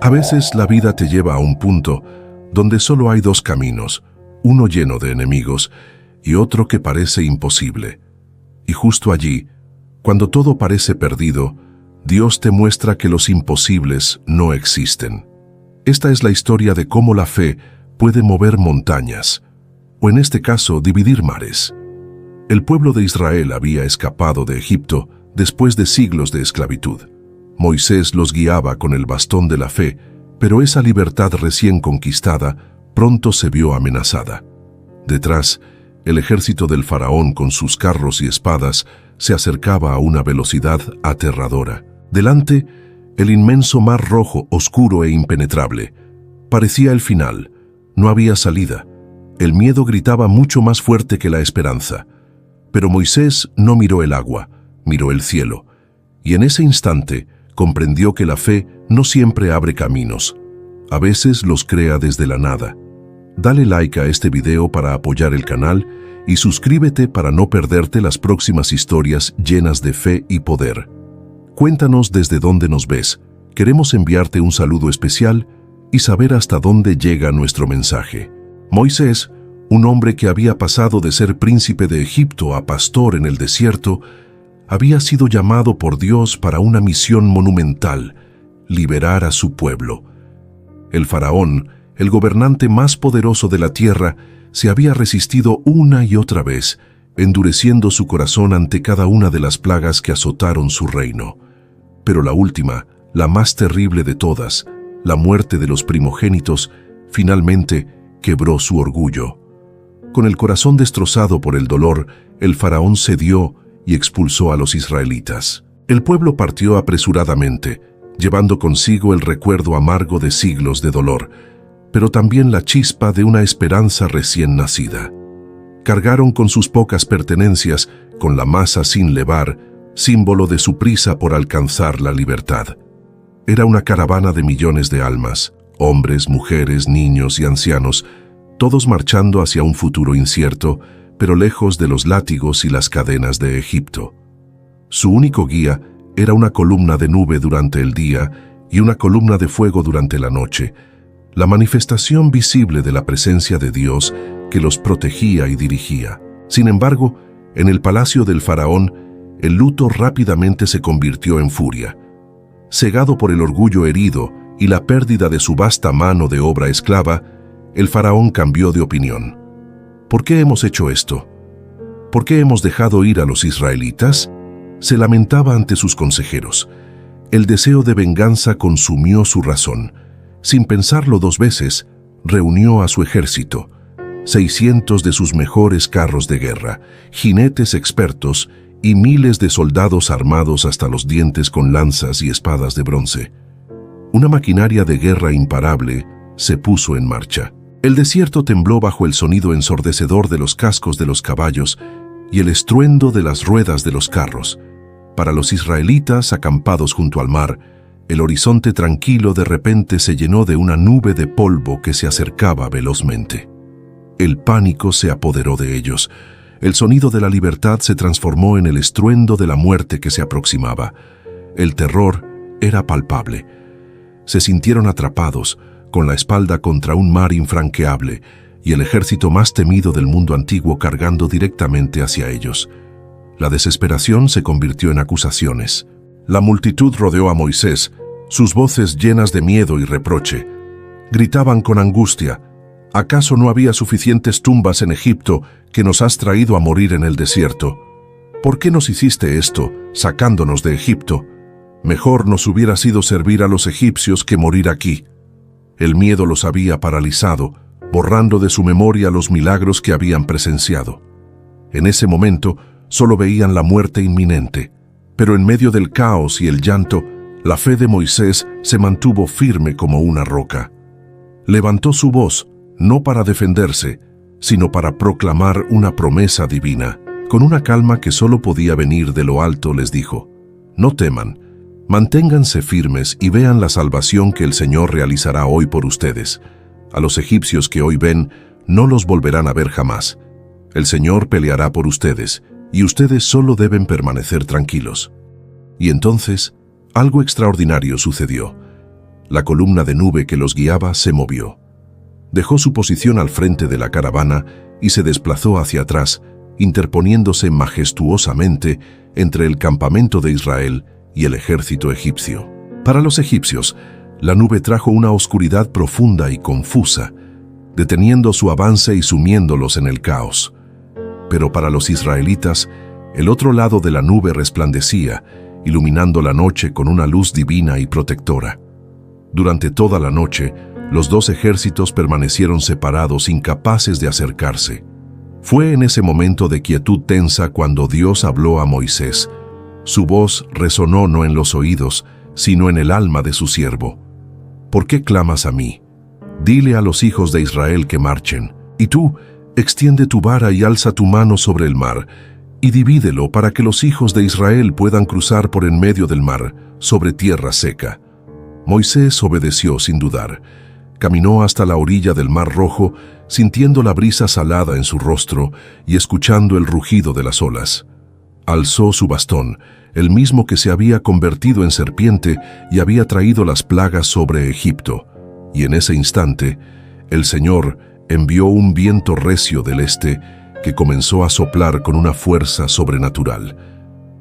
A veces la vida te lleva a un punto donde solo hay dos caminos, uno lleno de enemigos y otro que parece imposible. Y justo allí, cuando todo parece perdido, Dios te muestra que los imposibles no existen. Esta es la historia de cómo la fe puede mover montañas, o en este caso, dividir mares. El pueblo de Israel había escapado de Egipto después de siglos de esclavitud. Moisés los guiaba con el bastón de la fe, pero esa libertad recién conquistada pronto se vio amenazada. Detrás, el ejército del faraón con sus carros y espadas se acercaba a una velocidad aterradora. Delante, el inmenso mar rojo, oscuro e impenetrable. Parecía el final. No había salida. El miedo gritaba mucho más fuerte que la esperanza. Pero Moisés no miró el agua, miró el cielo. Y en ese instante comprendió que la fe no siempre abre caminos. A veces los crea desde la nada. Dale like a este video para apoyar el canal y suscríbete para no perderte las próximas historias llenas de fe y poder. Cuéntanos desde dónde nos ves. Queremos enviarte un saludo especial y saber hasta dónde llega nuestro mensaje. Moisés, un hombre que había pasado de ser príncipe de Egipto a pastor en el desierto, había sido llamado por Dios para una misión monumental: liberar a su pueblo. El faraón, el gobernante más poderoso de la tierra, se había resistido una y otra vez, endureciendo su corazón ante cada una de las plagas que azotaron su reino. Pero la última, la más terrible de todas, la muerte de los primogénitos, finalmente quebró su orgullo. Con el corazón destrozado por el dolor, el faraón cedió y expulsó a los israelitas. El pueblo partió apresuradamente, llevando consigo el recuerdo amargo de siglos de dolor, pero también la chispa de una esperanza recién nacida. Cargaron con sus pocas pertenencias, con la masa sin levar, símbolo de su prisa por alcanzar la libertad. Era una caravana de millones de almas, hombres, mujeres, niños y ancianos, todos marchando hacia un futuro incierto, pero lejos de los látigos y las cadenas de Egipto. Su único guía era una columna de nube durante el día y una columna de fuego durante la noche, la manifestación visible de la presencia de Dios que los protegía y dirigía. Sin embargo, en el palacio del faraón, el luto rápidamente se convirtió en furia. Cegado por el orgullo herido y la pérdida de su vasta mano de obra esclava, el faraón cambió de opinión. ¿Por qué hemos hecho esto? ¿Por qué hemos dejado ir a los israelitas? Se lamentaba ante sus consejeros. El deseo de venganza consumió su razón. Sin pensarlo dos veces, reunió a su ejército, 600 de sus mejores carros de guerra, jinetes expertos y miles de soldados armados hasta los dientes con lanzas y espadas de bronce. Una maquinaria de guerra imparable se puso en marcha. El desierto tembló bajo el sonido ensordecedor de los cascos de los caballos y el estruendo de las ruedas de los carros. Para los israelitas acampados junto al mar, el horizonte tranquilo de repente se llenó de una nube de polvo que se acercaba velozmente. El pánico se apoderó de ellos. El sonido de la libertad se transformó en el estruendo de la muerte que se aproximaba. El terror era palpable. Se sintieron atrapados, con la espalda contra un mar infranqueable, y el ejército más temido del mundo antiguo cargando directamente hacia ellos. La desesperación se convirtió en acusaciones. La multitud rodeó a Moisés, sus voces llenas de miedo y reproche. Gritaban con angustia: ¿acaso no había suficientes tumbas en Egipto que nos has traído a morir en el desierto? ¿Por qué nos hiciste esto, sacándonos de Egipto? Mejor nos hubiera sido servir a los egipcios que morir aquí. El miedo los había paralizado, borrando de su memoria los milagros que habían presenciado. En ese momento, solo veían la muerte inminente, pero en medio del caos y el llanto, la fe de Moisés se mantuvo firme como una roca. Levantó su voz, no para defenderse, sino para proclamar una promesa divina. Con una calma que solo podía venir de lo alto les dijo: no teman, manténganse firmes y vean la salvación que el Señor realizará hoy por ustedes. A los egipcios que hoy ven, no los volverán a ver jamás. El Señor peleará por ustedes, y ustedes solo deben permanecer tranquilos. Y entonces, algo extraordinario sucedió. La columna de nube que los guiaba se movió. Dejó su posición al frente de la caravana y se desplazó hacia atrás, interponiéndose majestuosamente entre el campamento de Israel y el ejército egipcio. Para los egipcios, la nube trajo una oscuridad profunda y confusa, deteniendo su avance y sumiéndolos en el caos. Pero para los israelitas, el otro lado de la nube resplandecía, iluminando la noche con una luz divina y protectora. Durante toda la noche, los dos ejércitos permanecieron separados, incapaces de acercarse. Fue en ese momento de quietud tensa cuando Dios habló a Moisés. Su voz resonó no en los oídos, sino en el alma de su siervo. ¿Por qué clamas a mí? Dile a los hijos de Israel que marchen. Y tú, extiende tu vara y alza tu mano sobre el mar, y divídelo para que los hijos de Israel puedan cruzar por en medio del mar, sobre tierra seca. Moisés obedeció sin dudar. Caminó hasta la orilla del Mar Rojo, sintiendo la brisa salada en su rostro y escuchando el rugido de las olas. Alzó su bastón, el mismo que se había convertido en serpiente y había traído las plagas sobre Egipto, y en ese instante, el Señor envió un viento recio del este que comenzó a soplar con una fuerza sobrenatural.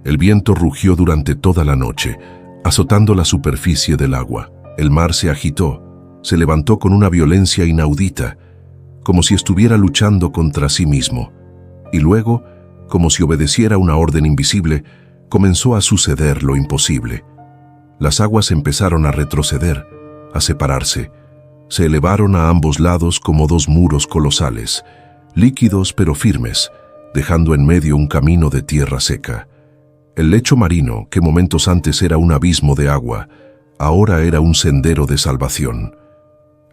El viento rugió durante toda la noche, azotando la superficie del agua. El mar se agitó, se levantó con una violencia inaudita, como si estuviera luchando contra sí mismo. Y luego, como si obedeciera una orden invisible, comenzó a suceder lo imposible. Las aguas empezaron a retroceder, a separarse. Se elevaron a ambos lados como dos muros colosales, líquidos pero firmes, dejando en medio un camino de tierra seca. El lecho marino, que momentos antes era un abismo de agua, ahora era un sendero de salvación.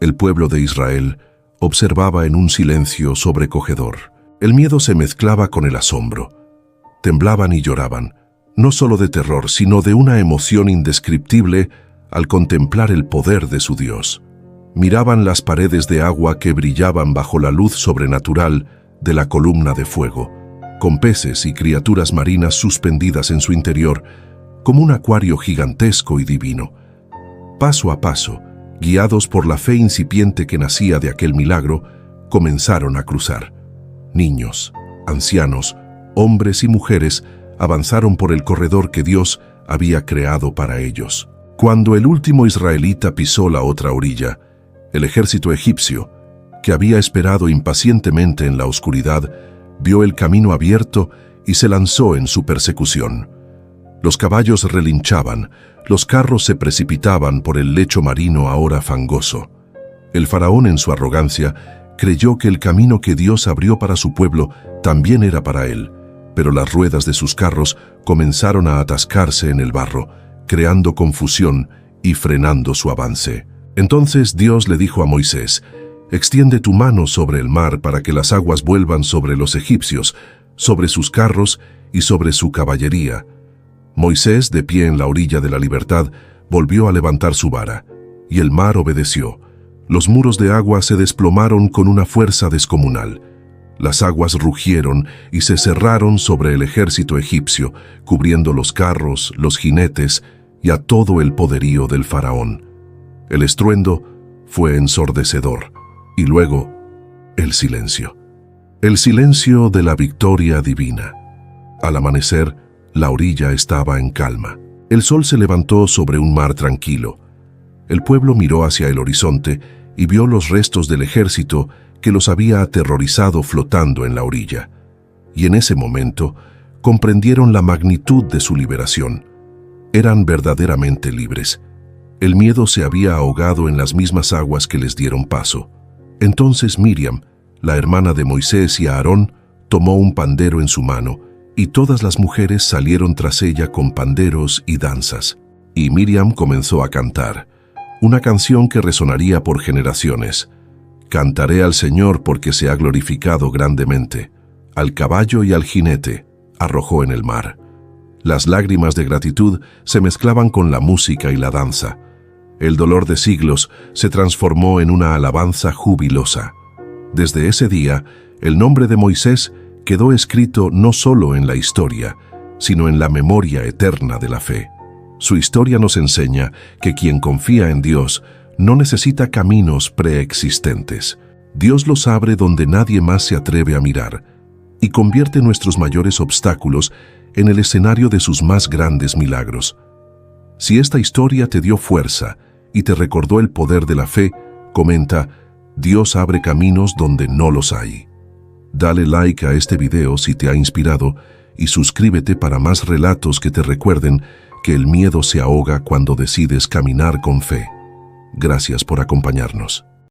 El pueblo de Israel observaba en un silencio sobrecogedor. El miedo se mezclaba con el asombro. Temblaban y lloraban, no solo de terror, sino de una emoción indescriptible al contemplar el poder de su Dios. Miraban las paredes de agua que brillaban bajo la luz sobrenatural de la columna de fuego, con peces y criaturas marinas suspendidas en su interior, como un acuario gigantesco y divino. Paso a paso, guiados por la fe incipiente que nacía de aquel milagro, comenzaron a cruzar. Niños, ancianos, hombres y mujeres avanzaron por el corredor que Dios había creado para ellos. Cuando el último israelita pisó la otra orilla, el ejército egipcio, que había esperado impacientemente en la oscuridad, vio el camino abierto y se lanzó en su persecución. Los caballos relinchaban, los carros se precipitaban por el lecho marino ahora fangoso. El faraón, en su arrogancia, creyó que el camino que Dios abrió para su pueblo también era para él, pero las ruedas de sus carros comenzaron a atascarse en el barro, creando confusión y frenando su avance. Entonces Dios le dijo a Moisés: «Extiende tu mano sobre el mar para que las aguas vuelvan sobre los egipcios, sobre sus carros y sobre su caballería». Moisés, de pie en la orilla de la libertad, volvió a levantar su vara, y el mar obedeció. Los muros de agua se desplomaron con una fuerza descomunal. Las aguas rugieron y se cerraron sobre el ejército egipcio, cubriendo los carros, los jinetes y a todo el poderío del faraón. El estruendo fue ensordecedor, y luego el silencio. El silencio de la victoria divina. Al amanecer, la orilla estaba en calma. El sol se levantó sobre un mar tranquilo. El pueblo miró hacia el horizonte y vio los restos del ejército que los había aterrorizado flotando en la orilla. Y en ese momento comprendieron la magnitud de su liberación. Eran verdaderamente libres. El miedo se había ahogado en las mismas aguas que les dieron paso. Entonces Miriam, la hermana de Moisés y Aarón, tomó un pandero en su mano, y todas las mujeres salieron tras ella con panderos y danzas. Y Miriam comenzó a cantar, una canción que resonaría por generaciones. «Cantaré al Señor porque se ha glorificado grandemente. Al caballo y al jinete arrojó en el mar». Las lágrimas de gratitud se mezclaban con la música y la danza. El dolor de siglos se transformó en una alabanza jubilosa. Desde ese día, el nombre de Moisés quedó escrito no solo en la historia, sino en la memoria eterna de la fe. Su historia nos enseña que quien confía en Dios no necesita caminos preexistentes. Dios los abre donde nadie más se atreve a mirar y convierte nuestros mayores obstáculos en el escenario de sus más grandes milagros. Si esta historia te dio fuerza y te recordó el poder de la fe, comenta: Dios abre caminos donde no los hay. Dale like a este video si te ha inspirado y suscríbete para más relatos que te recuerden que el miedo se ahoga cuando decides caminar con fe. Gracias por acompañarnos.